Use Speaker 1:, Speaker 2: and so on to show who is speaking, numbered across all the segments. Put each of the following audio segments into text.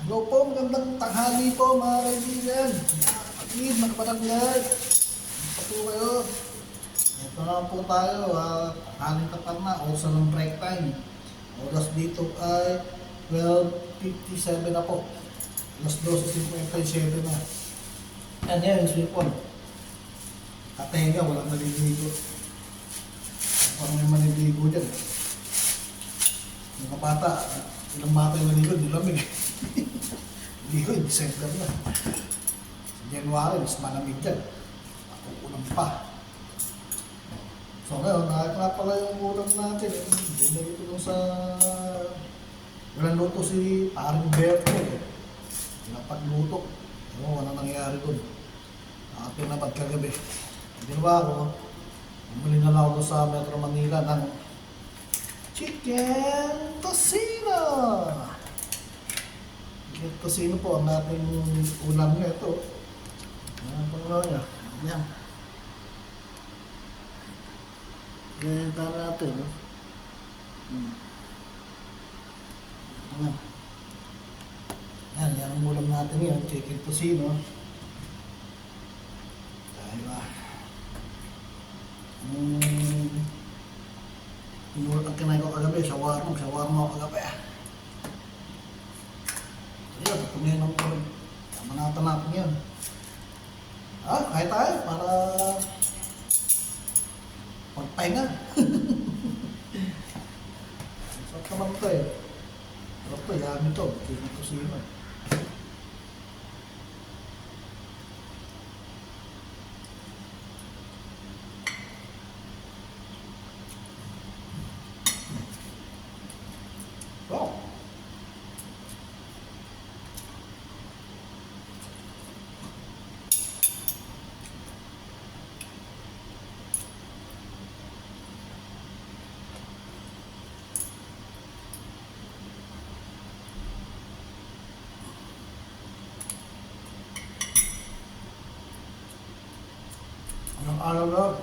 Speaker 1: Ano po, magandang tanghali po mga kaibigan. Kapatid, mga kabarangay. Ano po kayo? Ito na po tayo. Haling tapat na. Oras ng break time. Oras dito ay 12:57 na po. Alas 12:57 na. Yan yan, yung sipon. Katenga, walang maliligo. Parang may maliligo dyan. Yung kapata, ilang bata yung maligo, di lamig. Hindi ko, December na. January, mas malamig dyan. Makukulang pa. So ngayon, nakakala pala yung ulam natin. Binili ko sa... Walang luto si Paring Berto. Napagluto. Ano, walang nangyayari doon. Nakapinapad kagabi. Ginawa ko, bumili na lang ako sa Metro Manila ng chicken tocino. Chicken tocino po ang ating ulam na ito. Ano po nga? Yan. Ganyan natin. No? Yan. Yan ang ulam natin yan. Chicken tocino. Dahil ang kinain ko kagabi, shawarma ako kagabi. So yun, tuminom ko rin. Manatan natin yan. Kaya tayo para magpahinga. Sarap naman ito eh. Sarap ito, yami ito. Chicken tocino. Wow! Anong araw na?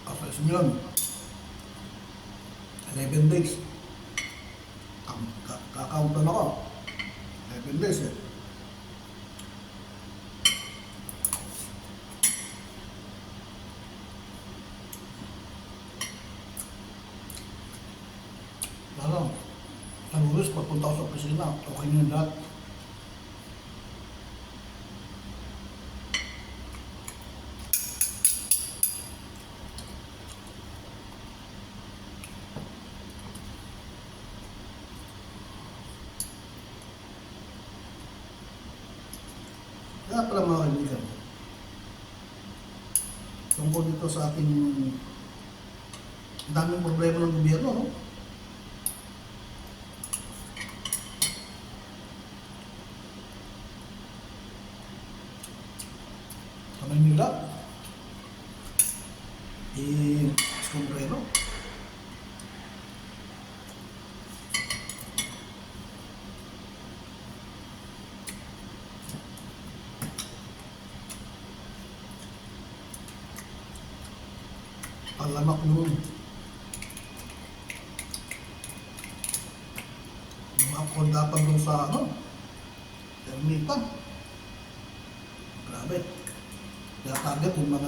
Speaker 1: After yun, 11 days. Kakauntan ako. 11 days eh. Parang, sa Lunes, pagpunta ko sa opisina, okay na yung lahat. Kaya pala mga kaibigan, tungkol dito sa ating daming problema ng gobyerno, no? Sa Maynila, sombrero. Palamak noon. Yung mga kondapan doon sa Ermita. Grabe. Kaya target yung mga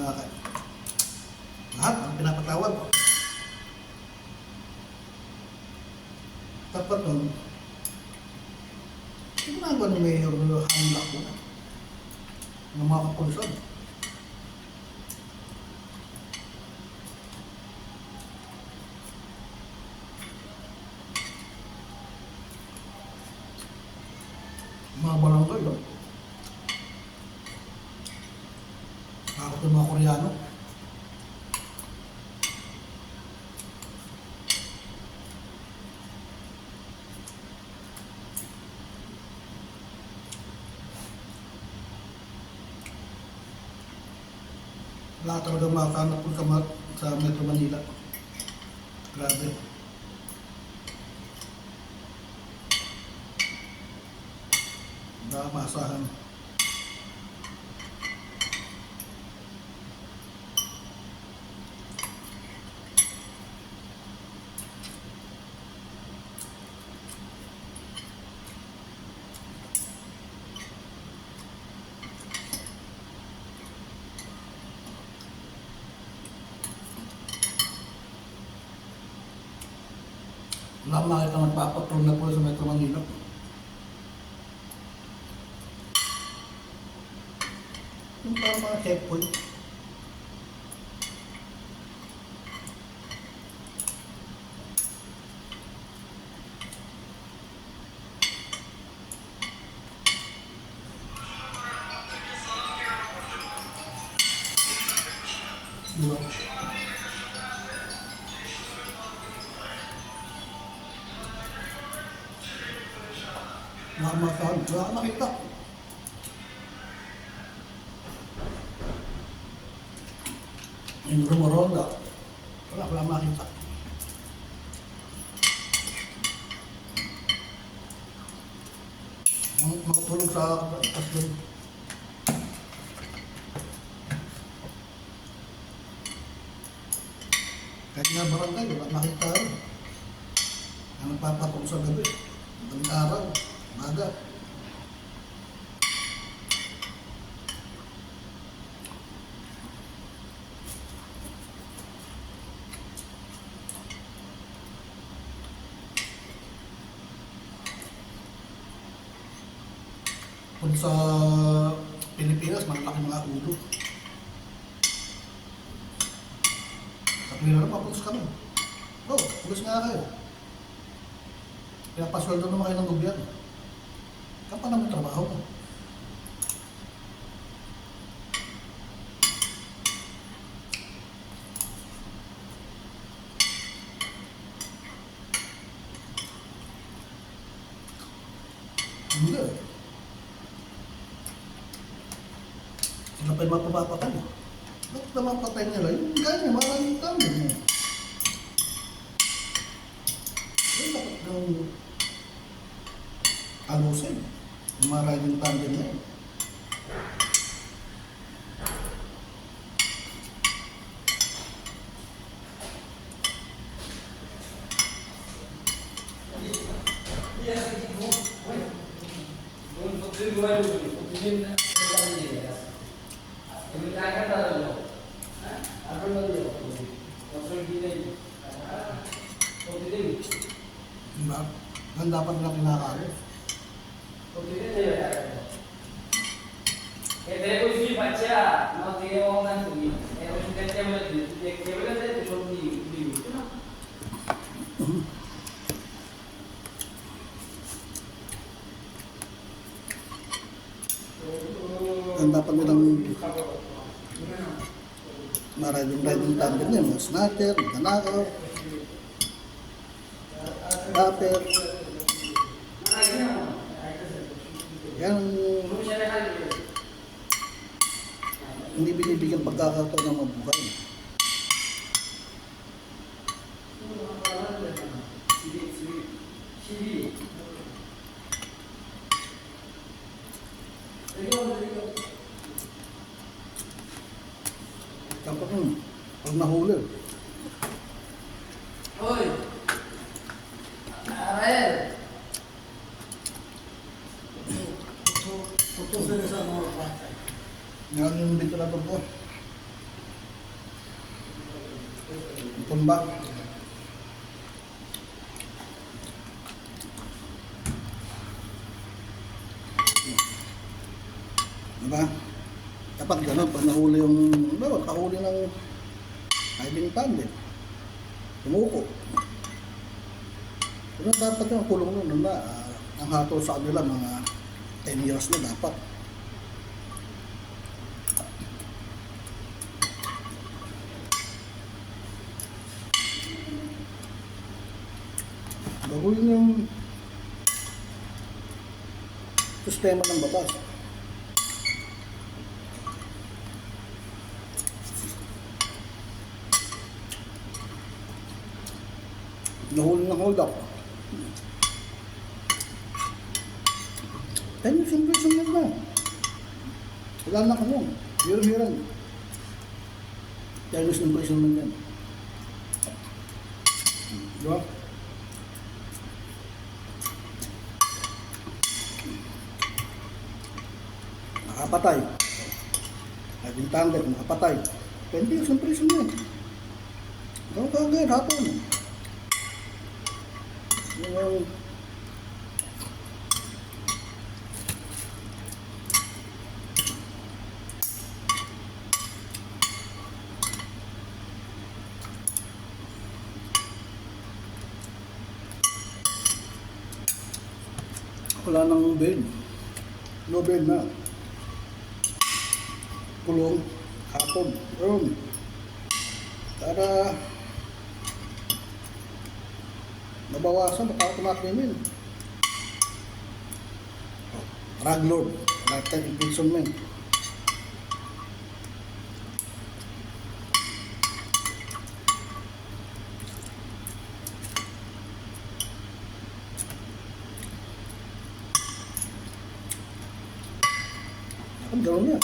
Speaker 1: lahat ang pinapatawag. Dapat nun, ginagawa ni Mayor Hamla ko ng mga kapulisan. Mga barangay, no? Nakakot yung mga Koreano. Wala talaga makakanap po sa Metro Manila. Grabe. Baka maasahan. Wala akong makita nagpapatrol na po sa Metro Manila. Yung parang mga checkpoint. Diba? Wala akong masahan. Wala akong makita. Yung rumoronda. Wala akong makita. Makatulog sa kasyon. Kahit nga barangay, wala makita rin. Ang nagpapatok sa gabi. Madaling araw, maga. Kung sa Pilipinas, malaki mga ulo. Sa Pilipinas, papulos kami. Oh, pulos nga kayo. Pinapasweldo naman kayo ng gobyerno. Saan pa naman trabaho mo? Hindi. Sila pa yung mapapapatay. Bakit na mapatay nila? Yung ganyan, maraming tao. Yung dapat ng alusin. Yung maraming tao na yun. Diba? Ang dapat na kinakain. Ang dapat nilang maraming tandem niya, mga snatcher, nanakaw, rapper. Yan hindi binibigyan pagkakataon ng mabuhay. Dapat pag nahuli.
Speaker 2: Hoy! Arel!
Speaker 1: Tutusin na sa mga patay. Yan yung dito na po. Tumba. Diba? Dapat gano'n, pag nahuli yung, nakahuli ng hiding tandem, tumuko. Pero dapat yung kulong nun na, ang hatol sa kanila, mga 10 years na dapat. Baguhin yung sistema ng batas. Nahuli ng hold up. 10 years imprisonment na. Wala na ka nun. Hirang-hirang. 10 years imprisonment yan. Diba? Nakapatay. Hiding tandem, nakapatay. 20 years imprisonment. Gawin ka agad, hapon. Yung wala nang bail. No bail na. Kulong hapon. Para mabawasan, baka tumakrimin. Drug lord, lifetime imprisonment. Ang gano'n niya.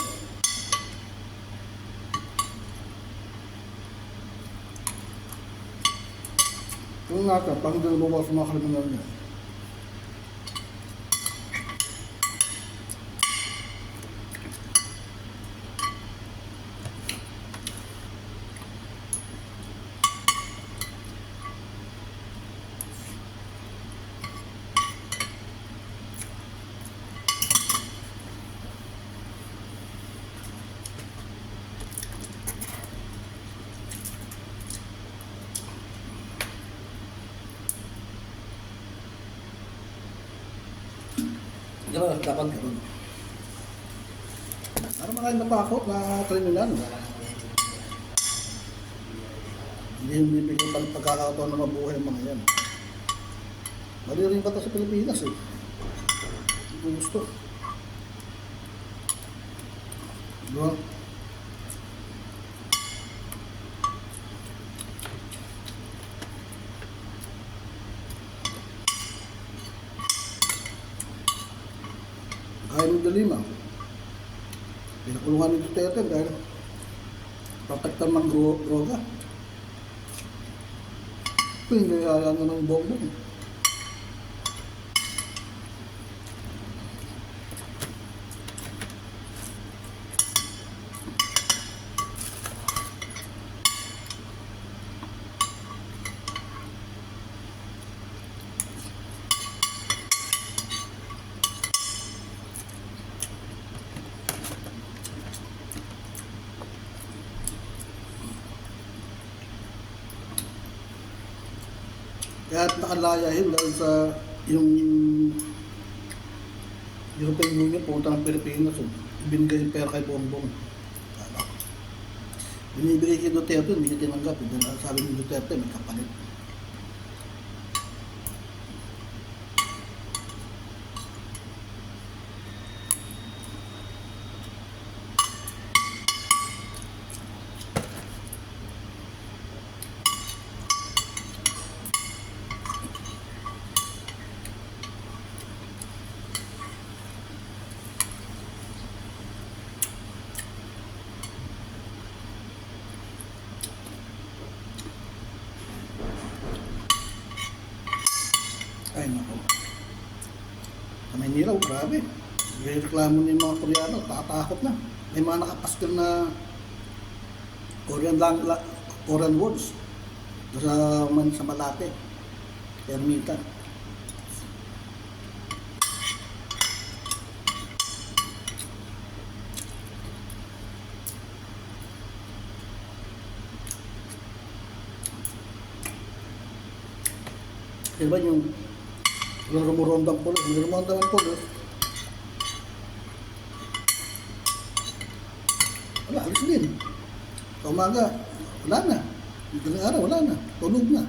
Speaker 1: Yung natin, pang hindi nabawas sa mga kriminal niya. Dapat ganun. Ano mga natakot na kriminal? Hindi yung bibigyan pagkakataon na mabuhay ang mga yan. Mali rin bata sa Pilipinas eh. Hindi ko gusto. Diba? Kaya ng Dalima. Pinakulungan ni Duterte dahil protektan ng droga. Pinayayaan na ng bongbong. Kaya nakalaya yun dahil sa yung European Union pumunta ng Pilipinas, binigay yung pera kay Bongbong. Binibigay kay Duterte, hindi niya tinanggap. Sabi ni Duterte, may kapalit. Ay nako. Sa Maynila, grabe. Reklamo ng mga Koreano, tatakot na. May mga nakapaskil na Korean words sa Malate, Ermita. Diba yung rumurondang pulis, yung rumurondang pulis, wala, alis din. Sa umaga, wala na. Madaling araw, wala na. Tulog na.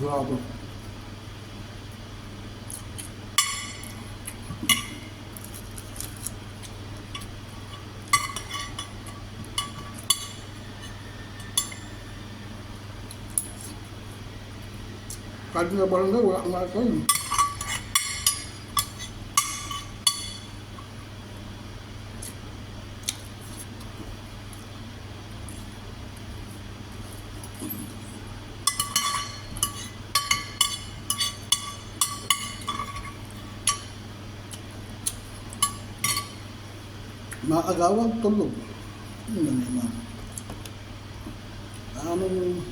Speaker 1: Grabe. Kahit na barangay, wala kang nakakain. Mga kagawang tulog. Yun lang naman. Anong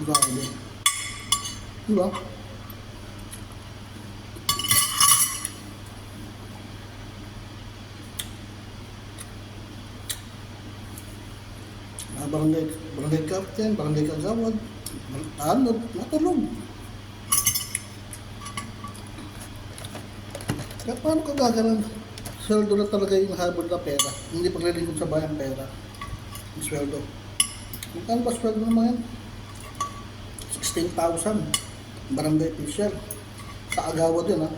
Speaker 1: grabe. Diba? Barangay captain, barangay kagawad, ano, matulog. Kaya paano ka gagalan? Sweldo na talaga yung habol na pera. Hindi paglilingkod sa bayan pera. Yung sweldo. Kung kano ba sweldo naman yan? 16,000. Barangay official. Sa agawad yun ha.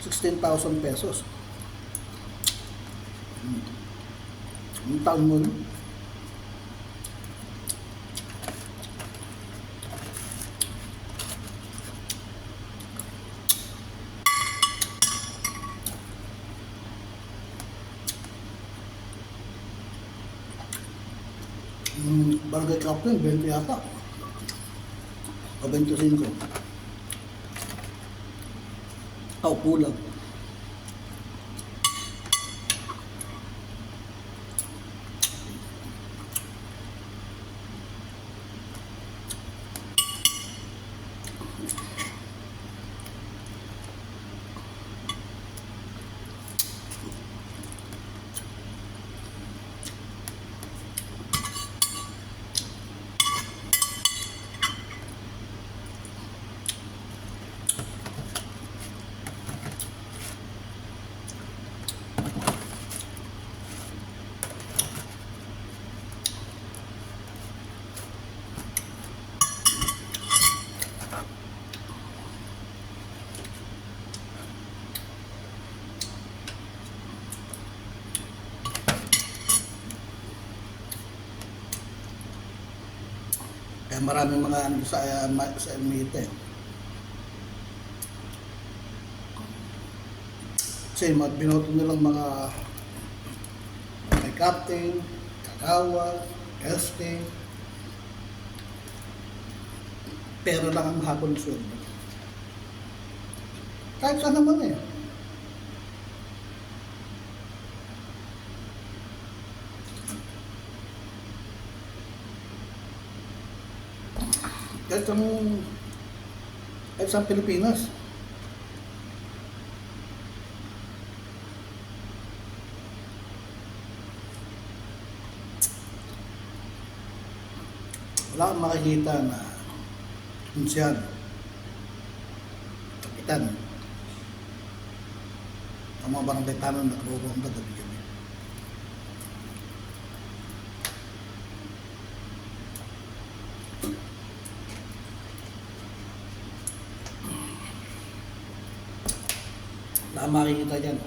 Speaker 1: 16,000 pesos. Yung taon mo yun. Barangay captain, 20 yata. O 25. O kulang. Kaya maraming mga ano sa Ermita. Kasi binoto nilang mga may captain, kagawa, casting. Pera lang ang mahapon ng sweldo. Kahit saan naman eh. Kahit sa Pilipinas. Wala kang makikita na kunsyan, kapitan, ang mga barangay tanong nagro-ronda gabi-gabi. Wala kang makikita dyan.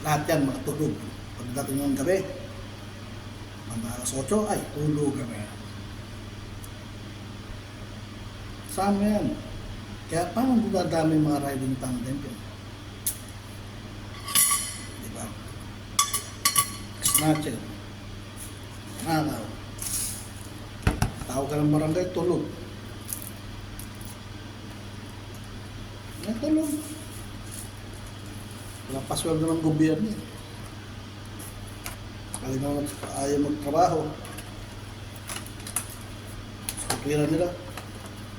Speaker 1: Lahat yan mga tulog. Pagdating ng gabi, mga alas 8 ay tulog kami. Sama yan. Kaya paano dadami mga riding tandem yun? Diba? Snatcher. Nanaw. Tawag ka ng barangay, tulog. May tulog. Walang pasweldo ng gobyerno. Kali naman ayaw magtrabaho. Sa kapira nila.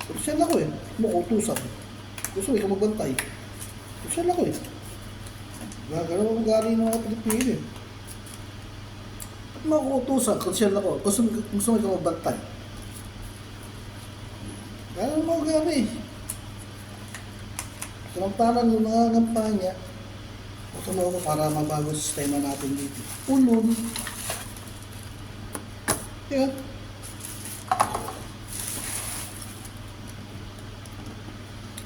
Speaker 1: Sosyal ako eh. Mukutusan. Gusto ikaw magbantay. Sosyal ako eh. Gano'n ang ugali ng mga Pilipino eh. makuutusan, concern ako. Gusto mo ikaw magbantay. Kaya mo gari. Samantalang yung mga kampanya, gusto mo ako para mabago ang sistema natin dito. Ulon. Yan.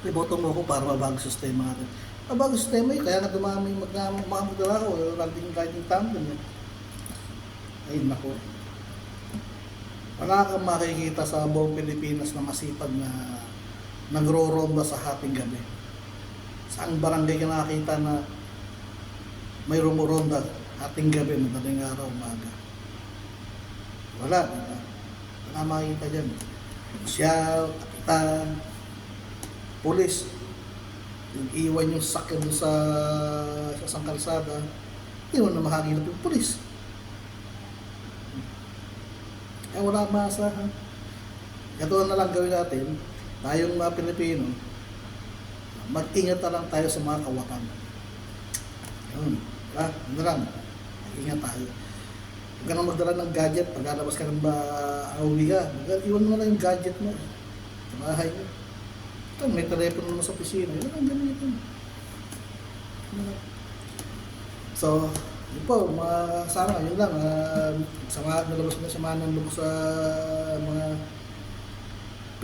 Speaker 1: Iboto mo ako para mabago ang sistema natin. Mabago ang sistema yun, kaya nga dumami magdala ako, riding tandem. Ay, nako. Wala kang makikita sa buong Pilipinas na masipag na nagro-ronda sa hating gabi. Saang barangay ka nakakita na may rumuronda hating gabi, madaling araw, umaga? Wala, diba? Wala makikita dyan. Siya, kapitan, pulis, yung iwan yung sakyan doon sa isang kalsada, hindi mo na makakilap yung pulis. Kaya wala maasahan. Ito na lang gawin natin, tayong mga Pilipino, mag-ingat na lang tayo sa mga kawatan. Yun. Ano lang, mag-ingat tayo. Huwag ka nang magdala ng gadget, paglalabas ka ng auwi ka, iwan mo na yung gadget mo sa bahay mo. Ito, may telepono naman sa opisina, yun ang gamitin. So, yun po, mga kasama, yun lang. Nalabas na samahan ng loob sa mga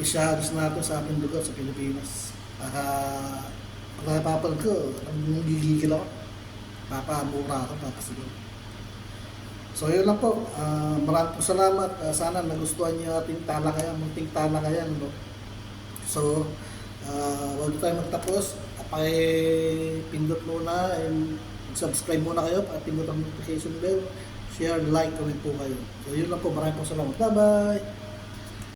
Speaker 1: pisyados natin sa ating lugar sa Pilipinas. Para papal ko, gigigil ako. Papamura ako, papasigil. So yun lang po, maraming po salamat. Sana nagustuhan niyo ating talakayan, munting talakayan. No? So, huwag tayo magtapos. Pindot muna and subscribe muna kayo, pindot ang notification bell, share, like, comment po kayo. So yun lang po, maraming po salamat. Bye-bye!